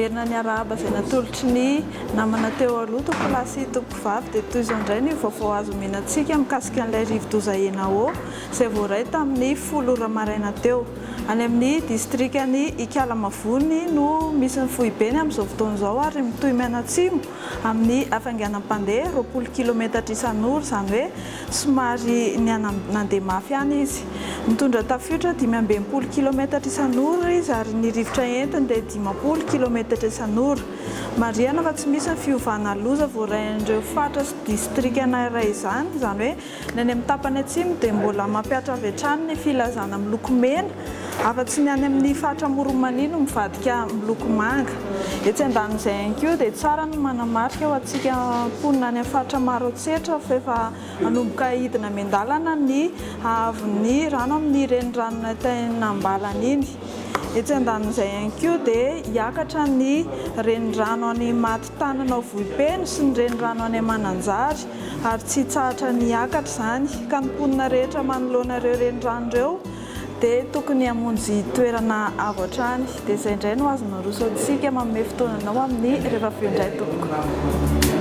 Mamerina ny arahaba izay natolotry ny namana teo aloha tompo lahy sy tompo vavy dia toy izao indray ny vaovao azo omenantsika mikasika an'ilay rivo-doza ENAO izay voaray tamin'ny 10 ora maraina teo. Any amin'ny distrikany Ikalamavony no misy ny fohibeny amin'izao fotoana izao ary mitohy mianatsimo amin'ny hafainganam-pandeha 20 kilometatra isan'ora izany hoe somary nandeha mafy any izy. Mitondra tafiotra 520 kilometatra isan'ora izy ary ny rivotra entiny dia 50 kilometatra isan'ora. Marihana fa tsy misy ny fiovana loza voarain'ireo fatra sy distrikana iray izany, izany hoe ny any amin'ny tapany atsimo dia mbola mampiatra avy hatrany ny filazana miloko mena, afa-tsy ny any amin'ny fatra Moromaniny no mivadika miloko manga. Etsy andanin'izay ihany koa dia tsara ny manamarika ho antsika mponina any amin'ny fatra Maroantsetra fa efa manomboka hidina miandalana ny haavon'ny rano amin'ny renirano tena Ambalana iny. Etsy andanin'izay ihany koa dia hiakatra ny renirano any Maty-Tanana Vohipeno sy ny renirano any Mananjary ary tsy tsahatra ny hiakatra izany ka ny mponina rehetra manoloana ireo renirano ireo dia tokony hamonjy toerana avo hatrany. Dia izay indray no azonao roso antsika manome fotoananao amin'ny rehefa avy eo indray tompoko.